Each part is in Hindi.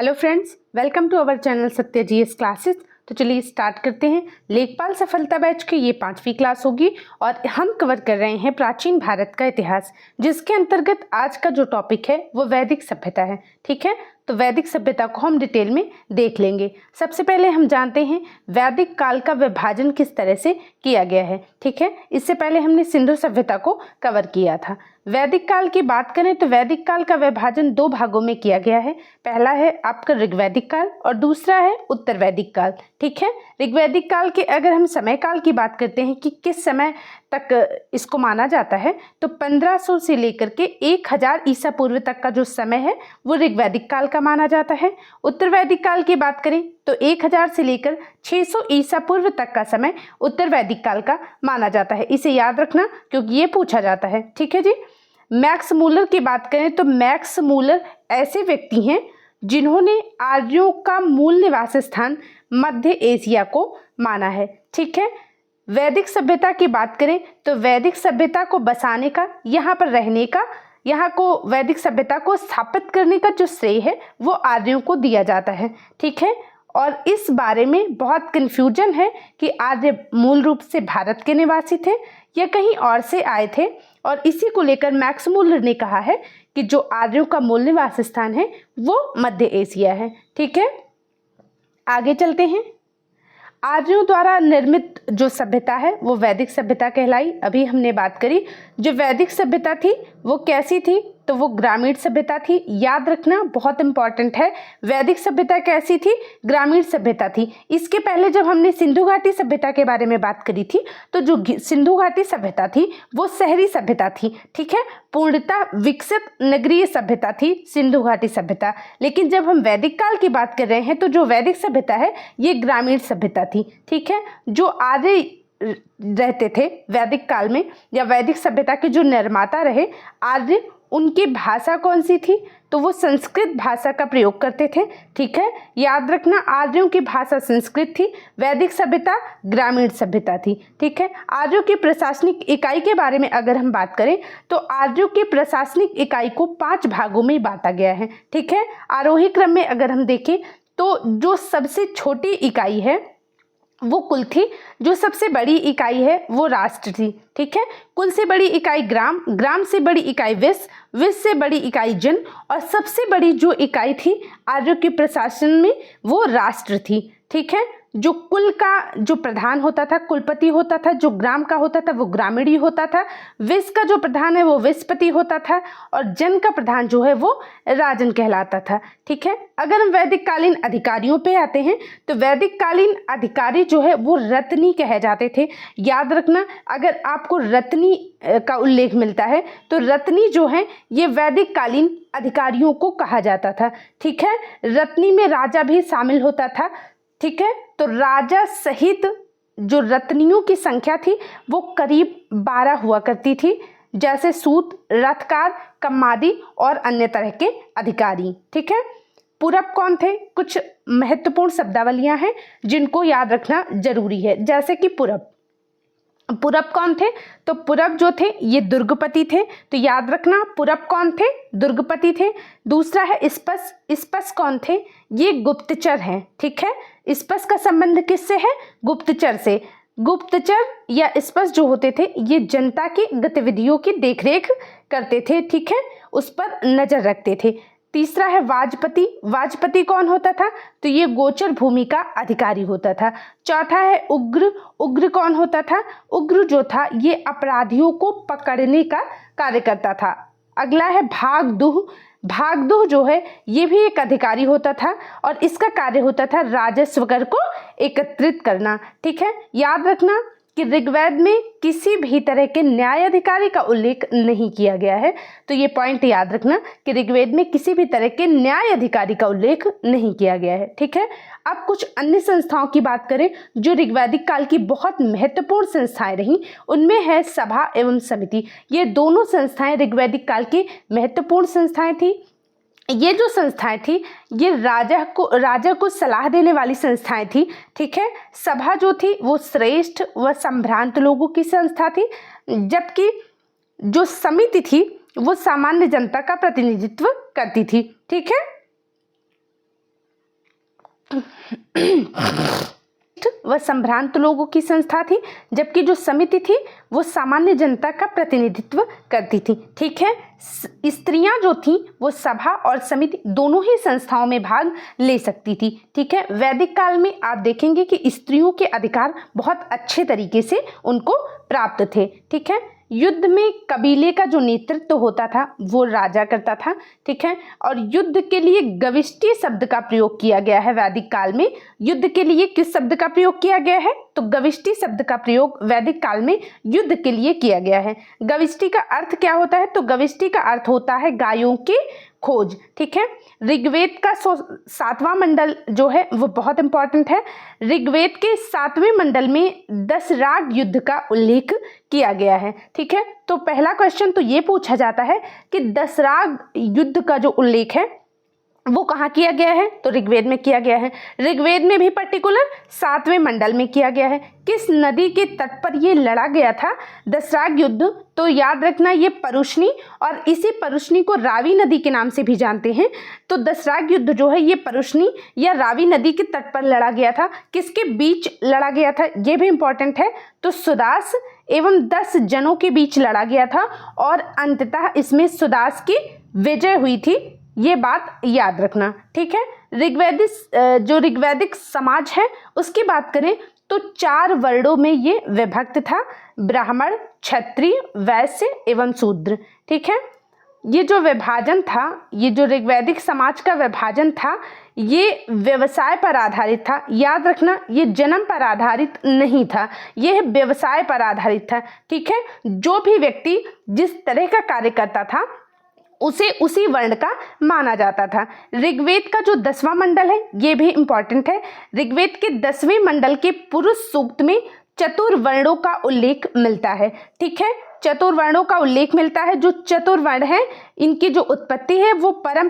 Hello friends, welcome to our channel Satya GS classes. तो चलिए स्टार्ट करते हैं। लेखपाल सफलता बैच की ये 5वीं क्लास होगी और हम कवर कर रहे हैं प्राचीन भारत का इतिहास, जिसके अंतर्गत आज का जो टॉपिक है वो वैदिक सभ्यता है। ठीक है, तो वैदिक सभ्यता को हम डिटेल में देख लेंगे। सबसे पहले हम जानते हैं वैदिक काल का विभाजन किस तरह से किया गया है। ठीक है, इससे पहले हमने सिंधु सभ्यता को कवर किया था। वैदिक काल की बात करें तो वैदिक काल का विभाजन 2 भागों में किया गया है। पहला है आपका ऋग्वैदिक काल और दूसरा है उत्तर वैदिक काल। ठीक है, ऋग्वैदिक काल के अगर हम समय काल की बात करते हैं कि किस समय तक इसको माना जाता है, तो 1500 से लेकर के 1000 ईसा पूर्व तक का जो समय है वो ऋग्वैदिक काल का माना जाता है। उत्तर वैदिक काल की बात करें तो 1000 से लेकर 600 ईसा पूर्व तक का समय उत्तर वैदिक काल का माना जाता है। इसे याद रखना क्योंकि ये पूछा जाता है। ठीक है जी। मैक्स मूलर की बात करें तो मैक्स मूलर ऐसे व्यक्ति हैं जिन्होंने आर्यों का मूल निवास स्थान मध्य एशिया को माना है। ठीक है, वैदिक सभ्यता की बात करें तो वैदिक सभ्यता को बसाने का, यहाँ पर रहने का, यहाँ को वैदिक सभ्यता को स्थापित करने का जो श्रेय है वो आर्यों को दिया जाता है। ठीक है, और इस बारे में बहुत कन्फ्यूजन है कि आर्य मूल रूप से भारत के निवासी थे या कहीं और से आए थे, और इसी को लेकर मैक्स मूलर ने कहा है कि जो आर्यों का मूल निवास स्थान है वो मध्य एशिया है। ठीक है, आगे चलते हैं। आर्यों द्वारा निर्मित जो सभ्यता है वो वैदिक सभ्यता कहलाई। अभी हमने बात करी जो वैदिक सभ्यता थी वो कैसी थी, तो वो ग्रामीण सभ्यता थी। याद रखना, बहुत इंपॉर्टेंट है। वैदिक सभ्यता कैसी थी? ग्रामीण सभ्यता थी। इसके पहले जब हमने सिंधु घाटी सभ्यता के बारे में बात करी थी तो जो सिंधु घाटी सभ्यता थी वो शहरी सभ्यता थी। ठीक है, पूर्णतः विकसित नगरीय सभ्यता थी सिंधु घाटी सभ्यता। लेकिन जब हम वैदिक काल की बात कर रहे हैं तो जो वैदिक सभ्यता है ये ग्रामीण सभ्यता थी। ठीक है, जो आर्य रहते थे वैदिक काल में या वैदिक सभ्यता के जो निर्माता रहे आर्य, उनकी भाषा कौन सी थी? तो वो संस्कृत भाषा का प्रयोग करते थे। ठीक है, याद रखना, आर्यों की भाषा संस्कृत थी, वैदिक सभ्यता ग्रामीण सभ्यता थी। ठीक है, आर्यों की प्रशासनिक इकाई के बारे में अगर हम बात करें तो आर्यों की प्रशासनिक इकाई को 5 भागों में बांटा गया है। ठीक है, आरोही क्रम में अगर हम देखें तो जो सबसे छोटी इकाई है वो कुल थी, जो सबसे बड़ी इकाई है वो राष्ट्र थी। ठीक है, कुल से बड़ी इकाई ग्राम, ग्राम से बड़ी इकाई विश्व, विश्व से बड़ी इकाई जन, और सबसे बड़ी जो इकाई थी आर्यों के प्रशासन में वो राष्ट्र थी। ठीक है, जो कुल का जो प्रधान होता था कुलपति होता था, जो ग्राम का होता था वो ग्रामीणी होता था, विश्व का जो प्रधान है वो विश्वपति होता था, और जन का प्रधान जो है वो राजन कहलाता था। ठीक है, अगर हम वैदिक कालीन अधिकारियों पे आते हैं तो वैदिक कालीन अधिकारी जो है वो रत्नी कहे जाते थे। याद रखना, अगर आपको रत्नी का उल्लेख मिलता है तो रत्नी जो है ये वैदिक कालीन अधिकारियों को कहा जाता था। ठीक है, रत्नी में राजा भी शामिल होता था। ठीक है, तो राजा सहित जो रत्नियों की संख्या थी वो करीब 12 हुआ करती थी, जैसे सूत, रथकार, कम्मादी और अन्य तरह के अधिकारी। ठीक है, पुरब कौन थे? कुछ महत्वपूर्ण शब्दावलियां हैं जिनको याद रखना जरूरी है, जैसे कि पुरब कौन थे? तो पुरब जो थे ये दुर्गपति थे। तो याद रखना, पुरब कौन थे? दुर्गपति थे। दूसरा है स्पस, स्पस कौन थे? ये गुप्तचर हैं। ठीक है, स्पस का संबंध किससे है? गुप्तचर से। गुप्तचर या स्पस जो होते थे ये जनता की गतिविधियों की देखरेख करते थे। ठीक है, उस पर नजर रखते थे। तीसरा है वाजपति, वाजपति कौन होता था? तो ये गोचर भूमि का अधिकारी होता था। चौथा है उग्र, उग्र कौन होता था? उग्र जो था ये अपराधियों को पकड़ने का कार्य करता था। अगला है भागदूह, भागदूह जो है ये भी एक अधिकारी होता था और इसका कार्य होता था राजस्व कर को एकत्रित करना। ठीक है, याद रखना कि ऋग्वेद में किसी भी तरह के न्याय अधिकारी का उल्लेख नहीं किया गया है। तो ये पॉइंट याद रखना कि ऋग्वेद में किसी भी तरह के न्याय अधिकारी का उल्लेख नहीं किया गया है। ठीक है, अब कुछ अन्य संस्थाओं की बात करें जो ऋग्वैदिक काल की बहुत महत्वपूर्ण संस्थाएं रहीं, उनमें है सभा एवं समिति। ये दोनों संस्थाएं ऋग्वैदिक काल की महत्वपूर्ण संस्थाएं थी। ये जो संस्थाएं थी ये राजा को सलाह देने वाली संस्थाएं थी। ठीक है, सभा जो थी वो श्रेष्ठ व संभ्रांत लोगों की संस्था थी, जबकि जो समिति थी वो सामान्य जनता का प्रतिनिधित्व करती थी। ठीक है, वह संभ्रांत लोगों की संस्था थी, जबकि जो समिति थी वो सामान्य जनता का प्रतिनिधित्व करती थी। ठीक है, स्त्रियां जो थीं वो सभा और समिति दोनों ही संस्थाओं में भाग ले सकती थी। ठीक है, वैदिक काल में आप देखेंगे कि स्त्रियों के अधिकार बहुत अच्छे तरीके से उनको प्राप्त थे। ठीक है, युद्ध में कबीले का जो नेतृत्व होता था वो राजा करता था। ठीक है, और युद्ध के लिए गविष्टि शब्द का प्रयोग किया गया है वैदिक काल में। युद्ध के लिए किस शब्द का प्रयोग किया गया है? तो गविष्टि शब्द का प्रयोग वैदिक काल में युद्ध के लिए किया गया है। गविष्टि का अर्थ क्या होता है? तो गविष्टि का अर्थ होता है गायों की खोज। ठीक है, ऋग्वेद का 7वां मंडल जो है वो बहुत इंपॉर्टेंट है। ऋग्वेद के 7वें मंडल में दशराग युद्ध का उल्लेख किया गया है। ठीक है, तो पहला क्वेश्चन तो ये पूछा जाता है कि दशराग युद्ध का जो उल्लेख है वो कहाँ किया गया है? तो ऋग्वेद में किया गया है। ऋग्वेद में भी पर्टिकुलर 7वें मंडल में किया गया है। किस नदी के तट पर ये लड़ा गया था दशराग युद्ध? तो याद रखना ये परुष्णी, और इसी परुष्णी को रावी नदी के नाम से भी जानते हैं। तो दशराग युद्ध जो है ये परुष्णी या रावी नदी के तट पर लड़ा गया था। किसके बीच लड़ा गया था ये भी इंपॉर्टेंट है। तो सुदास एवं 10 जनों के बीच लड़ा गया था और अंततः इसमें सुदास की विजय हुई थी। ये बात याद रखना। ठीक है, जो ऋग्वैदिक समाज है उसकी बात करें तो 4 वर्णों में ये विभक्त था, ब्राह्मण, क्षत्रिय, वैश्य एवं शूद्र। ठीक है, ये जो विभाजन था, ये जो ऋग्वैदिक समाज का विभाजन था ये व्यवसाय पर आधारित था। याद रखना ये जन्म पर आधारित नहीं था, यह व्यवसाय पर आधारित था। ठीक है, जो भी व्यक्ति जिस तरह का कार्य करता था उसे उसी वर्ण का माना जाता था। ऋग्वेद का जो 10वां मंडल है ये भी इंपॉर्टेंट है। ऋग्वेद के 10वें मंडल के पुरुष सूक्त में चतुर्वर्णों का उल्लेख मिलता है। ठीक है, चतुर्वर्णों का उल्लेख मिलता है। जो चतुर्वर्ण है इनकी जो उत्पत्ति है वो परम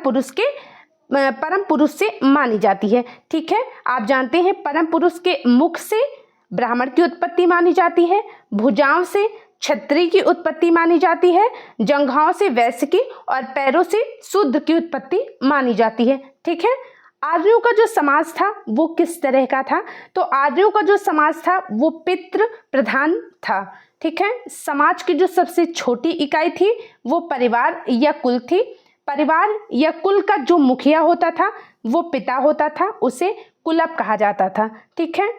पुरुष से मानी जाती है। ठीक है, आप जानते हैं परम पुरुष के मुख से ब्राह्मण की उत्पत्ति मानी जाती है, भुजाओं से क्षत्रिय की उत्पत्ति मानी जाती है, जंघाओं से वैश्य की और पैरों से शूद्र की उत्पत्ति मानी जाती है। ठीक है, आर्यों का जो समाज था वो किस तरह का था? तो आर्यों का जो समाज था वो पितृ प्रधान था। ठीक है, समाज की जो सबसे छोटी इकाई थी वो परिवार या कुल थी। परिवार या कुल का जो मुखिया होता था वो पिता होता था, उसे कुलप कहा जाता था। ठीक है,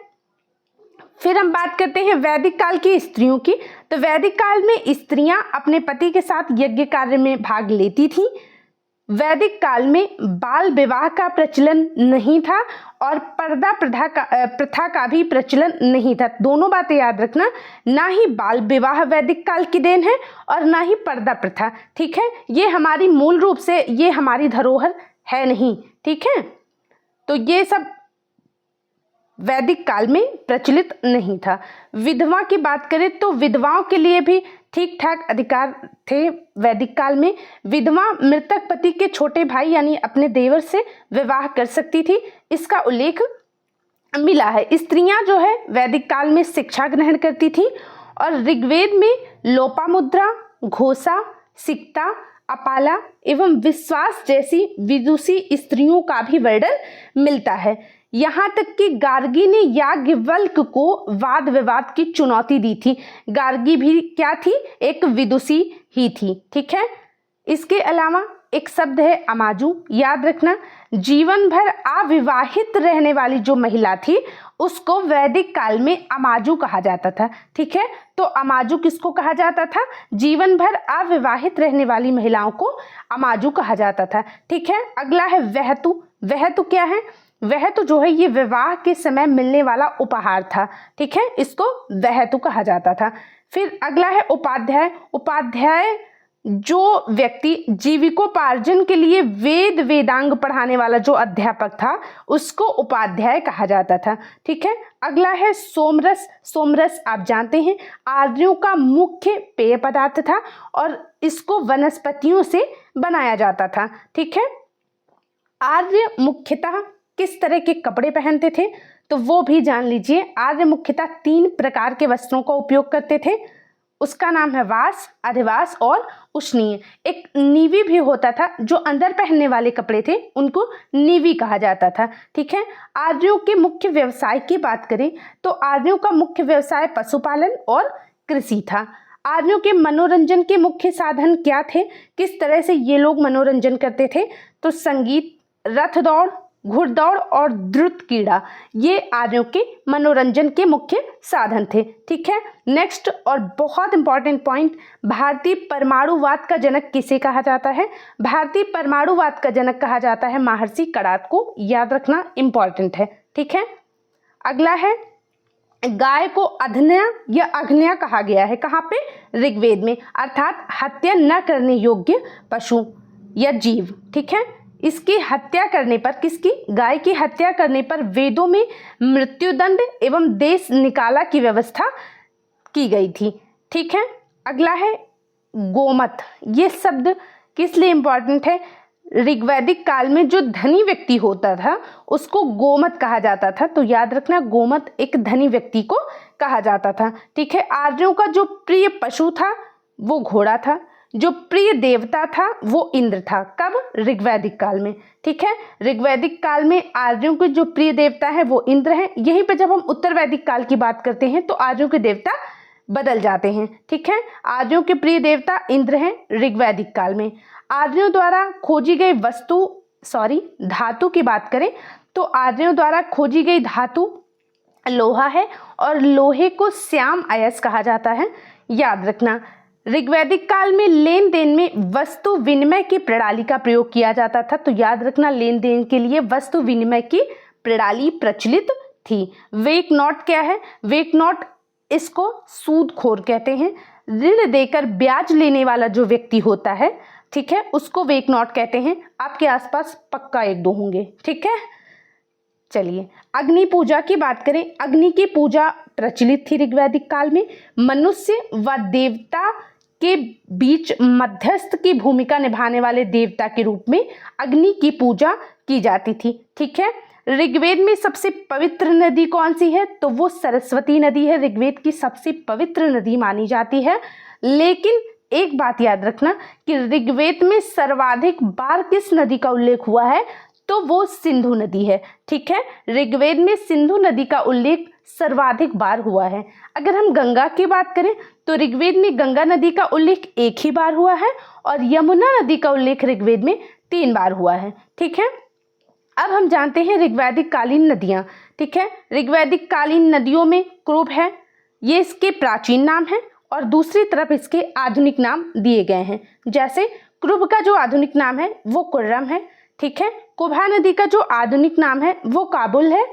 फिर हम बात करते हैं वैदिक काल की स्त्रियों की। तो वैदिक काल में स्त्रियां अपने पति के साथ यज्ञ कार्य में भाग लेती थीं। वैदिक काल में बाल विवाह का प्रचलन नहीं था और पर्दा प्रथा का भी प्रचलन नहीं था। दोनों बातें याद रखना, ना ही बाल विवाह वैदिक काल की देन है और ना ही पर्दा प्रथा। ठीक है, ये हमारी मूल रूप से ये हमारी धरोहर है नहीं। ठीक है, तो ये सब वैदिक काल में प्रचलित नहीं था। विधवा की बात करें तो विधवाओं के लिए भी ठीक ठाक अधिकार थे वैदिक काल में। विधवा मृतक पति के छोटे भाई यानी अपने देवर से विवाह कर सकती थी, इसका उल्लेख मिला है। स्त्रियां जो है वैदिक काल में शिक्षा ग्रहण करती थी और ऋग्वेद में लोपामुद्रा, घोषा, सिक्ता, अपाला एवं विश्वास जैसी विदुषी स्त्रियों का भी वर्णन मिलता है। यहाँ तक कि गार्गी ने याज्ञवल्क्य को वाद विवाद की चुनौती दी थी। गार्गी भी क्या थी? एक विदुषी ही थी। ठीक है, इसके अलावा एक शब्द है अमाजू। याद रखना, जीवन भर अविवाहित रहने वाली जो महिला थी उसको वैदिक काल में अमाजू कहा जाता था। ठीक है, तो अमाजू किसको कहा जाता था? जीवन भर अविवाहित रहने वाली महिलाओं को अमाजू कहा जाता था। ठीक है, अगला है वहतु। वहतु क्या है? वहतु जो है ये विवाह के समय मिलने वाला उपहार था। ठीक है, इसको वहतु कहा जाता था। फिर अगला है उपाध्याय। उपाध्याय जो व्यक्ति जीविकोपार्जन के लिए वेद वेदांग पढ़ाने वाला जो अध्यापक था उसको उपाध्याय कहा जाता था। ठीक है, अगला है सोमरस। सोमरस आप जानते हैं आर्यों का मुख्य पेय पदार्थ था और इसको वनस्पतियों से बनाया जाता था। ठीक है, आर्य मुख्यतः किस तरह के कपड़े पहनते थे तो वो भी जान लीजिए। आर्य मुख्यतः 3 प्रकार के वस्त्रों का उपयोग करते थे। उसका नाम है वास, अधिवास और उष्णीय। एक नीवी भी होता था, जो अंदर पहनने वाले कपड़े थे उनको नीवी कहा जाता था। ठीक है। आर्यों के मुख्य व्यवसाय की बात करें तो आर्यों का मुख्य व्यवसाय पशुपालन और कृषि था। आर्यों के मनोरंजन के मुख्य साधन क्या थे, किस तरह से ये लोग मनोरंजन करते थे, तो संगीत, रथ दौड़, घुड़दौड़ और द्रुत क्रीड़ा, ये आर्यों के मनोरंजन के मुख्य साधन थे। ठीक है। नेक्स्ट और बहुत इंपॉर्टेंट पॉइंट, भारतीय परमाणुवाद का जनक किसे कहा जाता है? भारतीय परमाणुवाद का जनक कहा जाता है महर्षि कणाद को। याद रखना, इंपॉर्टेंट है। ठीक है। अगला है, गाय को अधन्या या अग्न्या कहा गया है। कहाँ पे? ऋग्वेद में, अर्थात हत्या न करने योग्य पशु या जीव। ठीक है। इसकी हत्या करने पर, किसकी? गाय की हत्या करने पर वेदों में मृत्युदंड एवं देश निकाला की व्यवस्था की गई थी। ठीक है। अगला है गोमत। ये शब्द किस लिए इंपॉर्टेंट है? ऋग्वैदिक काल में जो धनी व्यक्ति होता था उसको गोमत कहा जाता था। तो याद रखना, गोमत एक धनी व्यक्ति को कहा जाता था। ठीक है। आर्यों का जो प्रिय पशु था वो घोड़ा था। जो प्रिय देवता था वो इंद्र था। कब? ऋग्वैदिक काल में। ठीक है। ऋग्वैदिक काल में आर्यों के जो प्रिय देवता है वो इंद्र हैं। यहीं पे जब हम उत्तर वैदिक काल की बात करते हैं तो आर्यों के देवता बदल जाते हैं। ठीक है। आर्यों के प्रिय देवता इंद्र हैं ऋग्वैदिक काल में। आर्यों द्वारा खोजी गई धातु की बात करें तो आर्यों द्वारा खोजी गई धातु लोहा है और लोहे को श्याम अयस्क कहा जाता है। याद रखना, ऋग्वैदिक काल में लेन देन में वस्तु विनिमय की प्रणाली का प्रयोग किया जाता था। तो याद रखना, लेन देन के लिए वस्तु विनिमय की प्रणाली प्रचलित थी। वेक नॉट क्या है? वेक नॉट, इसको सूदखोर कहते हैं। ऋण देकर ब्याज लेने वाला जो व्यक्ति होता है, ठीक है, उसको वेक नॉट कहते हैं। आपके आसपास पक्का एक दो होंगे। ठीक है। चलिए, अग्नि पूजा की बात करें। अग्नि की पूजा प्रचलित थी ऋग्वैदिक काल में। मनुष्य व देवता के बीच मध्यस्थ की भूमिका निभाने वाले देवता के रूप में अग्नि की पूजा की जाती थी। ठीक है। ऋग्वेद में सबसे पवित्र नदी कौन सी है? तो वो सरस्वती नदी है। ऋग्वेद की सबसे पवित्र नदी मानी जाती है। लेकिन एक बात याद रखना कि ऋग्वेद में सर्वाधिक बार किस नदी का उल्लेख हुआ है? तो वो सिंधु नदी है। ठीक है। ऋग्वेद में सिंधु नदी का उल्लेख सर्वाधिक बार हुआ है। अगर हम गंगा की बात करें तो ऋग्वेद में गंगा नदी का उल्लेख एक ही बार हुआ है और यमुना नदी का उल्लेख ऋग्वेद में 3 बार हुआ है। ठीक है। अब हम जानते हैं ऋग्वैदिक कालीन नदियाँ। ठीक है। ऋग्वैदिक कालीन नदियों में कृभ है, ये इसके प्राचीन नाम है, और दूसरी तरफ इसके आधुनिक नाम दिए गए हैं। जैसे कृभ का जो आधुनिक नाम है वो कुर्रम है। ठीक है। कुभा नदी का जो आधुनिक नाम है वो काबुल है।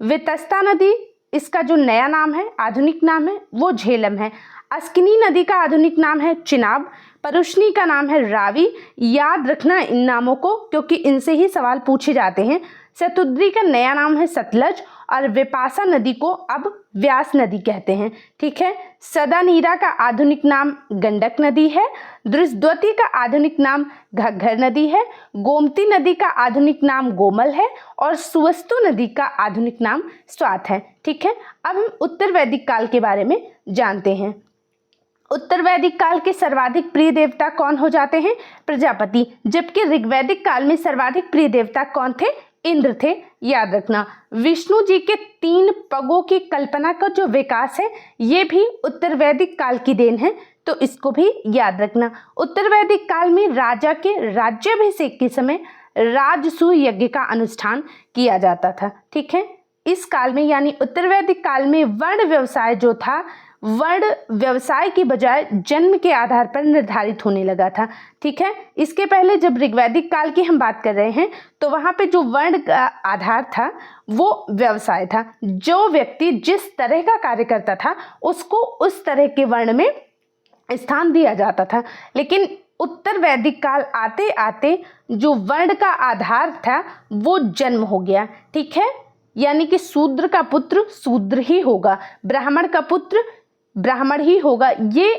वितस्ता नदी, इसका जो नया नाम है, आधुनिक नाम है, वो झेलम है। अस्किनी नदी का आधुनिक नाम है चिनाब। परुष्णी का नाम है रावी। याद रखना इन नामों को, क्योंकि इनसे ही सवाल पूछे जाते हैं। शतुद्री का नया नाम है सतलज और विपाशा नदी को अब व्यास नदी कहते हैं। ठीक है। सदानीरा का आधुनिक नाम गंडक नदी है। दृष्टद्वती का आधुनिक नाम घग्घर नदी है। गोमती नदी का आधुनिक नाम गोमल है और सुवस्तु नदी का आधुनिक नाम स्वात है। ठीक है। अब हम उत्तर वैदिक काल के बारे में जानते हैं। उत्तर वैदिक काल के सर्वाधिक प्रिय देवता कौन हो जाते हैं? प्रजापति। जबकि ऋग्वैदिक काल में सर्वाधिक प्रिय देवता कौन थे? इंद्र थे। याद रखना, विष्णु जी के 3 पगों की कल्पना का जो विकास है ये भी उत्तर वैदिक काल की देन है। तो इसको भी याद रखना। उत्तर वैदिक काल में राजा के राज्याभिषेक के समय राजसूय यज्ञ का अनुष्ठान किया जाता था। ठीक है। इस काल में यानी उत्तर वैदिक काल में वर्ण व्यवसाय जो था, वर्ण व्यवसाय की बजाय जन्म के आधार पर निर्धारित होने लगा था। ठीक है। इसके पहले जब ऋग्वैदिक काल की हम बात कर रहे हैं तो वहाँ पे जो वर्ण का आधार था वो व्यवसाय था। जो व्यक्ति जिस तरह का कार्य करता था उसको उस तरह के वर्ण में स्थान दिया जाता था। लेकिन उत्तर वैदिक काल आते आते जो वर्ण का आधार था वो जन्म हो गया। ठीक है। यानी कि शूद्र का पुत्र शूद्र ही होगा, ब्राह्मण का पुत्र ब्राह्मण ही होगा। ये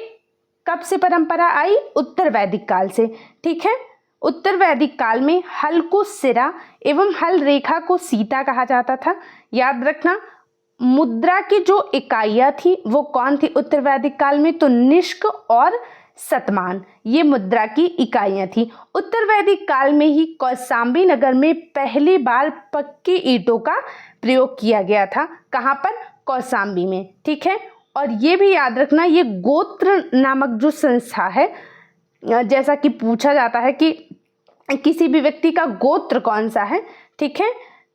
कब से परंपरा आई? उत्तर वैदिक काल से। ठीक है। उत्तर वैदिक काल में हल को सिरा एवं हल रेखा को सीता कहा जाता था। याद रखना, मुद्रा की जो इकाइयाँ थी वो कौन थी उत्तर वैदिक काल में? तो निष्क और शतमान, ये मुद्रा की इकाइयाँ थी। उत्तर वैदिक काल में ही कौशाम्बी नगर में पहली बार पक्की ईंटों का प्रयोग किया गया था। कहाँ पर? कौशाम्बी में। ठीक है, और ये भी याद रखना, ये गोत्र नामक जो संस्था है, जैसा कि पूछा जाता है कि किसी भी व्यक्ति का गोत्र कौन सा है, ठीक है,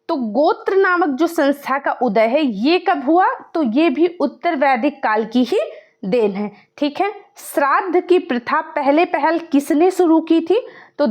तो गोत्र नामक जो संस्था का उदय है ये कब हुआ? तो ये भी उत्तर वैदिक काल की ही देन है। ठीक है, श्राद्ध की प्रथा पहले पहल किसने शुरू की थी? तो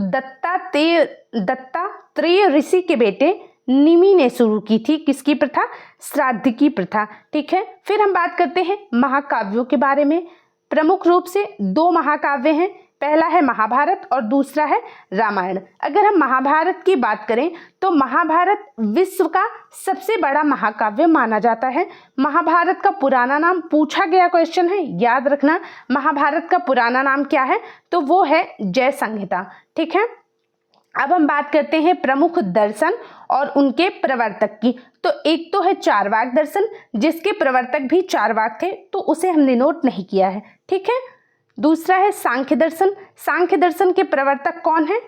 दत्तात्रेय ऋषि के बेटे निमि ने शुरू की थी। किसकी प्रथा? श्राद्ध की प्रथा। ठीक है, फिर हम बात करते हैं महाकाव्यों के बारे में। प्रमुख रूप से दो महाकाव्य हैं, पहला है महाभारत और दूसरा है रामायण। अगर हम महाभारत की बात करें तो महाभारत विश्व का सबसे बड़ा महाकाव्य माना जाता है। महाभारत का पुराना नाम पूछा गया क्वेश्चन है, याद रखना महाभारत का पुराना नाम क्या है? तो वो है जय संहिता। ठीक है, अब हम बात करते हैं प्रमुख दर्शन और उनके प्रवर्तक की। तो एक तो है चारवाक दर्शन, जिसके प्रवर्तक भी चारवाक थे, तो उसे हमने नोट नहीं किया है। ठीक है, दूसरा है सांख्य दर्शन। सांख्य दर्शन के प्रवर्तक कौन है?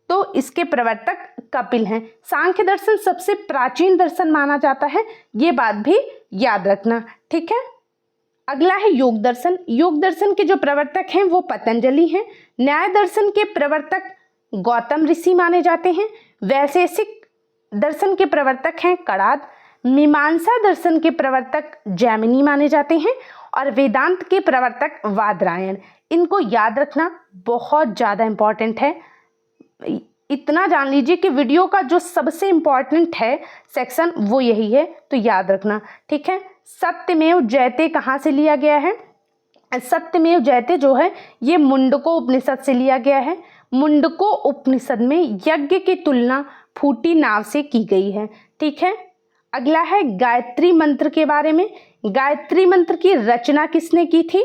तो इसके प्रवर्तक कपिल हैं। सांख्य दर्शन सबसे प्राचीन दर्शन माना जाता है, ये बात भी याद रखना। ठीक है, अगला है योग दर्शन। योग दर्शन के जो प्रवर्तक हैं वो पतंजलि हैं। न्याय दर्शन के प्रवर्तक गौतम ऋषि माने जाते हैं। वैशेषिक दर्शन के प्रवर्तक हैं कणाद। मीमांसा दर्शन के प्रवर्तक जैमिनी माने जाते हैं और वेदांत के प्रवर्तक वादरायण। इनको याद रखना बहुत ज़्यादा इम्पॉर्टेंट है। इतना जान लीजिए कि वीडियो का जो सबसे इम्पॉर्टेंट है सेक्शन वो यही है, तो याद रखना। ठीक है, सत्यमेव जयते कहाँ से लिया गया है? सत्यमेव जयते जो है ये मुंडको उपनिषद से लिया गया है। मुंडको उपनिषद में यज्ञ की तुलना फूटी नाव से की गई है। ठीक है, अगला है गायत्री मंत्र के बारे में। गायत्री मंत्र की रचना किसने की थी?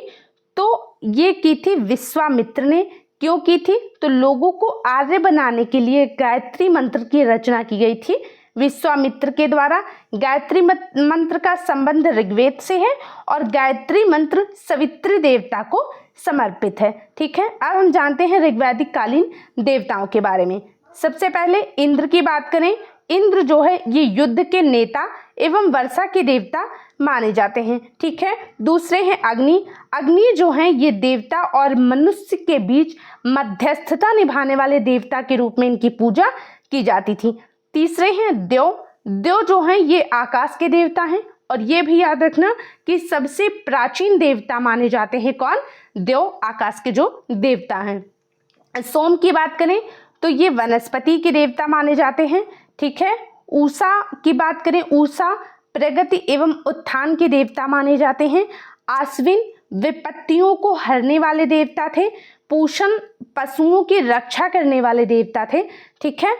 तो ये की थी विश्वामित्र ने। क्यों की थी? तो लोगों को आर्य बनाने के लिए गायत्री मंत्र की रचना की गई थी विश्वामित्र के द्वारा। गायत्री मंत्र का संबंध ऋग्वेद से है और गायत्री मंत्र सवित्री देवता को समर्पित है। ठीक है, अब हम जानते हैं ऋग्वैदिक कालीन देवताओं के बारे में। सबसे पहले इंद्र की बात करें। इंद्र जो है ये युद्ध के नेता एवं वर्षा के देवता माने जाते हैं। ठीक है, दूसरे हैं अग्नि। अग्नि जो हैं ये देवता और मनुष्य के बीच मध्यस्थता निभाने वाले देवता के रूप में इनकी पूजा की जाती थी। तीसरे हैं देव। देव जो हैं ये आकाश के देवता हैं और ये भी याद रखना कि सबसे प्राचीन देवता माने जाते हैं कौन? देव, आकाश के जो देवता हैं। सोम की बात करें तो ये वनस्पति के देवता माने जाते हैं। ठीक है, उषा की बात करें, उषा प्रगति एवं उत्थान के देवता माने जाते हैं। आश्विन विपत्तियों को हरने वाले देवता थे। पूषण पशुओं की रक्षा करने वाले देवता थे। ठीक है,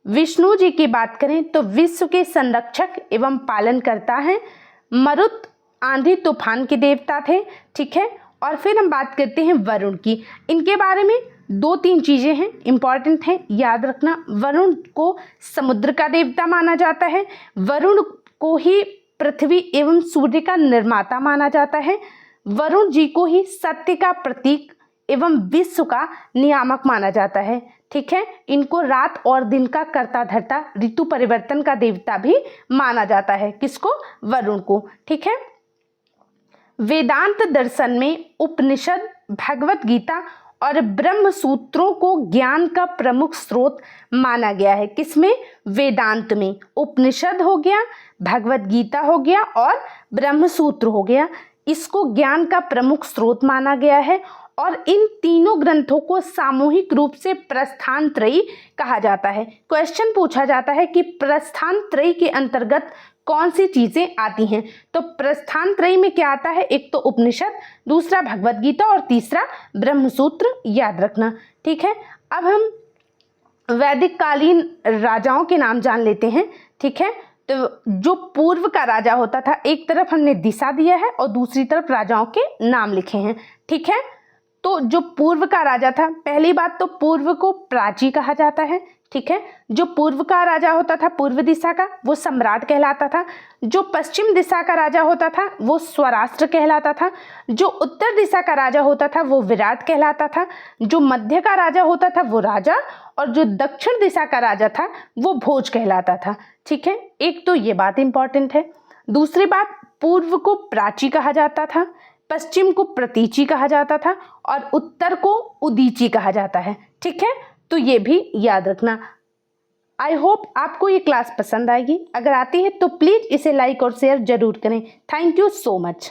विष्णु जी की बात करें तो विश्व के संरक्षक एवं पालन करता है। मरुत आंधी तूफान के देवता थे। ठीक है, और फिर हम बात करते हैं वरुण की। इनके बारे में दो तीन चीज़ें हैं, इंपॉर्टेंट हैं, याद रखना। वरुण को समुद्र का देवता माना जाता है। वरुण को ही पृथ्वी एवं सूर्य का निर्माता माना जाता है। वरुण जी को ही सत्य का प्रतीक एवं विश्व का नियामक माना जाता है। ठीक है, इनको रात और दिन का कर्ता धर्ता, ऋतु परिवर्तन का देवता भी माना जाता है। किसको? वरुण को। ठीक है, वेदांत दर्शन में उपनिषद, भगवत गीता और ब्रह्म सूत्रों को ज्ञान का प्रमुख स्रोत माना गया है। किसमें? वेदांत में। उपनिषद हो गया, भगवत गीता हो गया और ब्रह्म सूत्र हो गया, इसको ज्ञान का प्रमुख स्रोत माना गया है। और इन तीनों ग्रंथों को सामूहिक रूप से प्रस्थान त्रयी कहा जाता है। क्वेश्चन पूछा जाता है कि प्रस्थान त्रयी के अंतर्गत कौन सी चीजें आती हैं? तो प्रस्थान त्रयी में क्या आता है? एक तो उपनिषद, दूसरा भगवत गीता और तीसरा ब्रह्मसूत्र, याद रखना। ठीक है, अब हम वैदिक कालीन राजाओं के नाम जान लेते हैं। ठीक है, तो जो पूर्व का राजा होता था, एक तरफ हमने दिशा दिया है और दूसरी तरफ राजाओं के नाम लिखे हैं। ठीक है, तो जो पूर्व का राजा था, पहली बात तो पूर्व को प्राची कहा जाता है। ठीक है। जो पूर्व का राजा होता था, पूर्व दिशा का, वो सम्राट कहलाता था। जो पश्चिम दिशा का राजा होता था वो स्वराष्ट्र कहलाता था। जो उत्तर दिशा का राजा होता था वो विराट कहलाता था। जो मध्य का राजा होता था वो राजा, और जो दक्षिण दिशा का राजा था वो भोज कहलाता था। ठीक है, एक तो ये बात इंपॉर्टेंट है। दूसरी बात, पूर्व को प्राची कहा जाता था, पश्चिम को प्रतीची कहा जाता था, और उत्तर को उदीची कहा जाता है। ठीक है, तो ये भी याद रखना। आई होप आपको ये क्लास पसंद आएगी। अगर आती है तो प्लीज़ इसे लाइक और शेयर जरूर करें। Thank you so much.